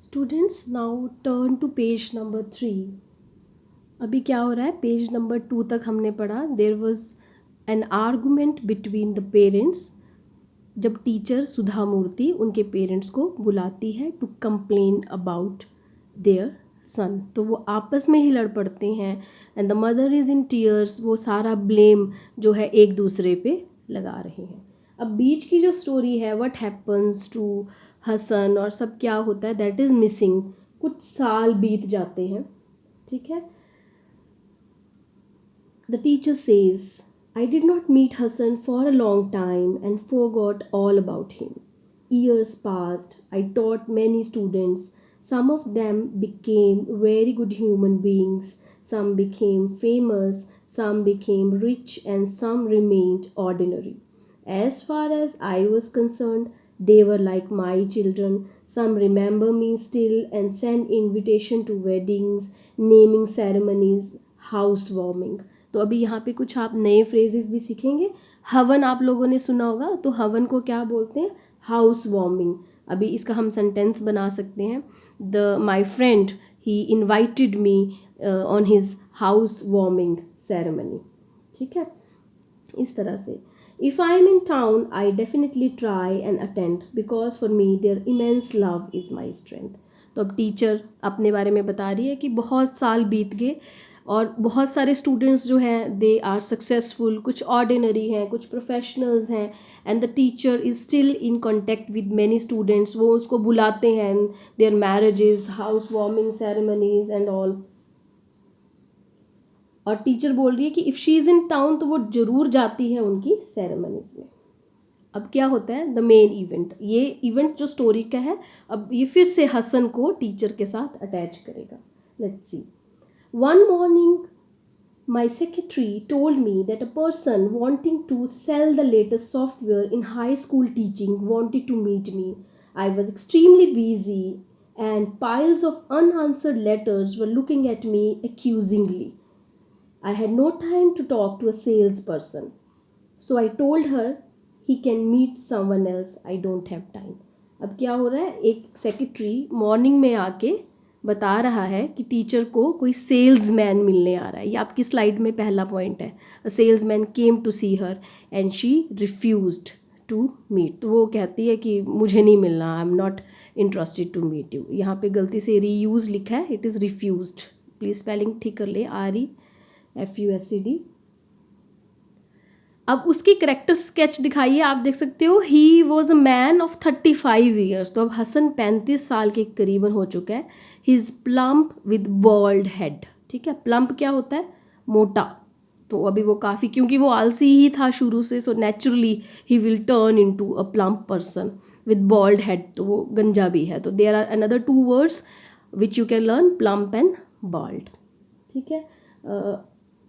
Students now turn to page number 3। अभी क्या हो रहा है, पेज नंबर 2 तक हमने पढ़ा। There was an argument between the parents. जब टीचर सुधा मूर्ति उनके पेरेंट्स को बुलाती है to complain about their son, तो वो आपस में ही लड़ पड़ते हैं। And the mother is in tears, वो सारा ब्लेम जो है एक दूसरे पे लगा रहे हैं। अब बीच की जो स्टोरी है, व्हाट हैपन्स टू हसन और सब क्या होता है, दैट इज़ मिसिंग। कुछ साल बीत जाते हैं, ठीक है। The teacher says, I did not meet Hassan for a long time and forgot all about him. Years passed. I taught many students. Some of them became very good human beings. Some became famous. Some became rich, and some remained ordinary. As far as I was concerned, they were like my children. Some remember me still and send invitation to weddings, naming ceremonies, housewarming. तो अभी यहाँ पे कुछ आप नए phrases भी सीखेंगे। हवन आप लोगों ने सुना होगा, तो हवन को क्या बोलते हैं, हाउस वार्मिंग। अभी इसका हम सेंटेंस बना सकते हैं, the my friend he invited me on his house warming ceremony, ठीक है। इस तरह से if I am in town I definitely try and attend because for me their immense love is my strength. तो अब टीचर अपने बारे में बता रही है कि बहुत साल बीत गए और बहुत सारे स्टूडेंट्स जो हैं दे आर सक्सेसफुल, कुछ ऑर्डिनरी हैं, कुछ प्रोफेशनल्स हैं। And the teacher is still in contact with many students, वो उसको बुलाते हैं their marriages, house warming ceremonies and all. और टीचर बोल रही है कि if she is in town, तो वो ज़रूर जाती है उनकी सेरेमनीज में। अब क्या होता है, द मेन इवेंट, ये इवेंट जो स्टोरी का है, अब ये फिर से हसन को टीचर के साथ अटैच करेगा। Let's see. One morning, my secretary told me that a person wanting to sell the latest software in high school teaching wanted to meet me. I was extremely busy, and piles of unanswered letters were looking at me accusingly. I had no time to talk to a salesperson. So I told her he can meet someone else. I don't have time. अब क्या हो रहा है, एक secretary morning में आके बता रहा है कि टीचर को कोई सेल्समैन मिलने आ रहा है। ये आपकी स्लाइड में पहला पॉइंट है। A salesman came to see her and she refused to meet. तो वो कहती है कि मुझे नहीं मिलना, I am not interested to meet you. यहाँ पे गलती से रीयूज लिखा है, it is refused. Please spelling ठीक कर ले, REFUSED। अब उसकी करेक्टर स्केच दिखाइए, आप देख सकते हो, he was a man of 35 years. तो अब हसन 35 साल के करीबन हो चुका है। He is plump with bald head, ठीक है। प्लम्प क्या होता है, मोटा। तो अभी वो काफ़ी, क्योंकि वो आलसी ही था शुरू से, so naturally he will turn into a plump person with bald head. तो वो गंजा भी है। तो there are another 2 words which you can learn, plump and bald, ठीक है।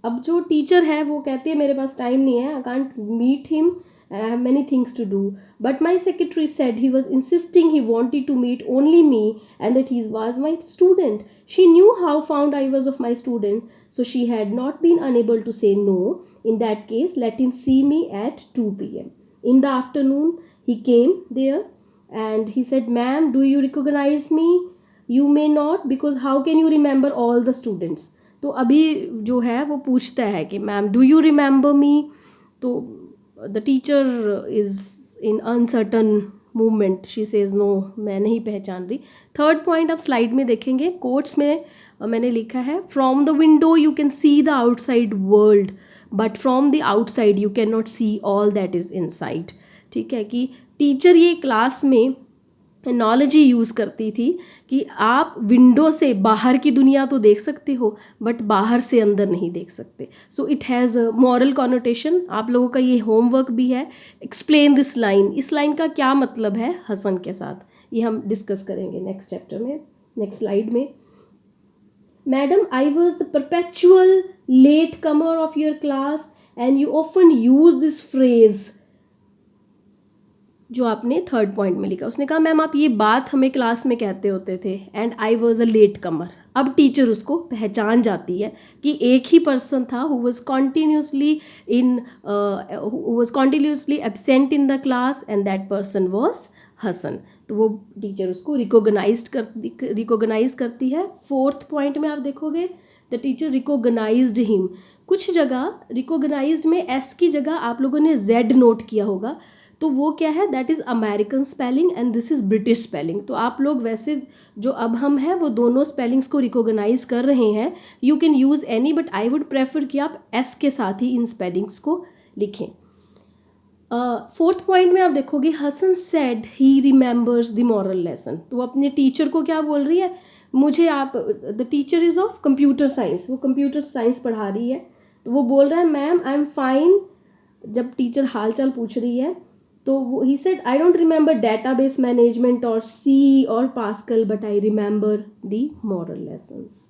अब जो टीचर है वो कहती है मेरे पास टाइम नहीं है, I can't meet him, I have many things to do. But my secretary said he was insisting he wanted to meet only me and that he was my student. She knew how fond I was of my student, so she had not been unable to say no. In that case, let him see me at 2 p.m. In the afternoon, he came there and he said, Ma'am, do you recognize me? You may not, because how can you remember all the students? तो अभी जो है वो पूछता है कि ma'am do you remember me. तो the teacher is in uncertain movement, she says no, मैं नहीं पहचान रही। थर्ड पॉइंट आप स्लाइड में देखेंगे, कोट्स में मैंने लिखा है, from the window you can see the outside world but from the outside you can not see all that is inside, ठीक है। कि टीचर ये क्लास में एनोलॉजी यूज़ करती थी कि आप विंडो से बाहर की दुनिया तो देख सकते हो बट बाहर से अंदर नहीं देख सकते। So it has a moral connotation. आप लोगों का ये होमवर्क भी है, एक्सप्लेन दिस लाइन। इस लाइन का क्या मतलब है हसन के साथ, ये हम डिस्कस करेंगे नेक्स्ट चैप्टर में, नेक्स्ट स्लाइड में। Madam, I was the perpetual late comer of your class and you often use this phrase, जो आपने थर्ड पॉइंट में लिखा। उसने कहा मैम आप ये बात हमें क्लास में कहते होते थे, and I was a late comer. अब टीचर उसको पहचान जाती है कि एक ही पर्सन था who was continuously absent in the class and that person was Hasan. तो वो टीचर उसको रिकॉग्नाइज करती है। 4th पॉइंट में आप देखोगे द टीचर रिकॉग्नाइज्ड हिम। कुछ जगह रिकॉग्नाइज्ड में एस की जगह आप लोगों ने जेड नोट किया होगा, तो वो क्या है, that is American spelling and this is British spelling. तो आप लोग वैसे जो अब हम हैं वो दोनों स्पेलिंग्स को रिकॉग्नाइज कर रहे हैं। You can use any, but I would prefer कि आप एस के साथ ही इन स्पेलिंग्स को लिखें। 4th पॉइंट में आप देखोगे Hasan said he remembers the moral lesson. तो वो अपने टीचर को क्या बोल रही है, मुझे आप, the teacher is of computer science, वो कंप्यूटर साइंस पढ़ा रही है, तो वो बोल रहा है मैम आई एम फाइन। जब टीचर हाल चाल पूछ रही है तो वो he said I don't remember database management और सी और pascal but I remember the moral lessons.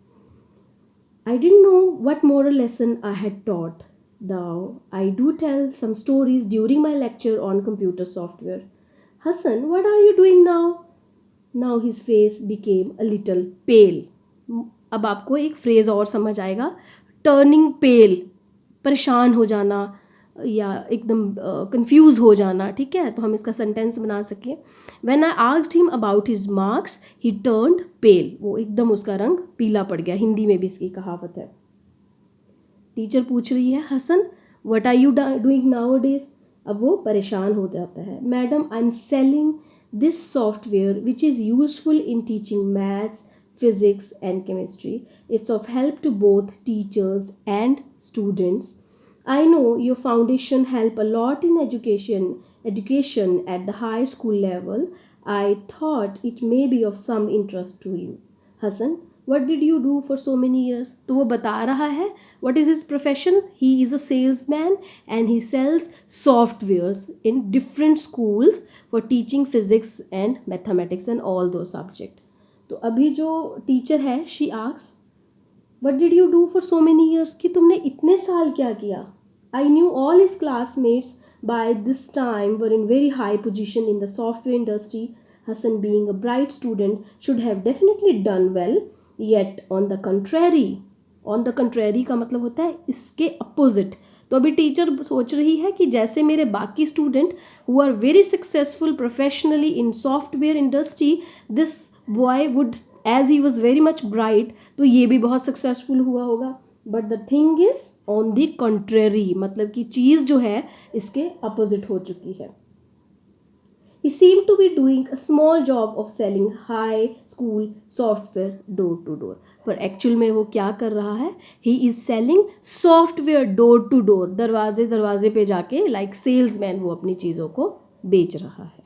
I didn't know what moral lesson I had taught, though I do tell some stories during my lecture on computer software. Hassan, what are you doing now? Now his face became a little pale. अब आपको एक phrase और समझ आएगा, turning पेल, परेशान हो जाना या एकदम कंफ्यूज हो जाना, ठीक है। तो हम इसका सेंटेंस बना सकें, when I asked him about his marks he turned pale. वो एकदम उसका रंग पीला पड़ गया, हिंदी में भी इसकी कहावत है। टीचर पूछ रही है Hasan what are you doing nowadays. अब वो परेशान हो जाता है, madam I am selling this software which is useful in teaching maths, physics and chemistry. It's of help to both teachers and students. I know your foundation help a lot in education at the high school level. I thought it may be of some interest to you. Hassan, what did you do for so many years? तो वो बता रहा है what is his profession. He is a salesman and he sells softwares in different schools for teaching physics and mathematics and all those subjects. तो अभी जो teacher है she asks what did you do for so many years, कि तुमने इतने साल क्या किया। I knew all his classmates by this time were in very high position in the software industry. Hasan being a bright student should have definitely done well, yet on the contrary का मतलब होता है इसके अपोजिट। तो अभी teacher सोच रही है कि जैसे मेरे बाकी student who are very successful professionally in software industry, this boy would as he was very much bright, तो ये भी बहुत सक्सेसफुल हुआ होगा। But the thing is on the contrary, मतलब कि चीज़ जो है इसके अपोजिट हो चुकी है। He seemed to be doing a small job of selling high school software door to door. पर एक्चुअल में वो क्या कर रहा है, he is selling software door to door, दरवाजे दरवाजे पे जाके लाइक सेल्समैन वो अपनी चीज़ों को बेच रहा है।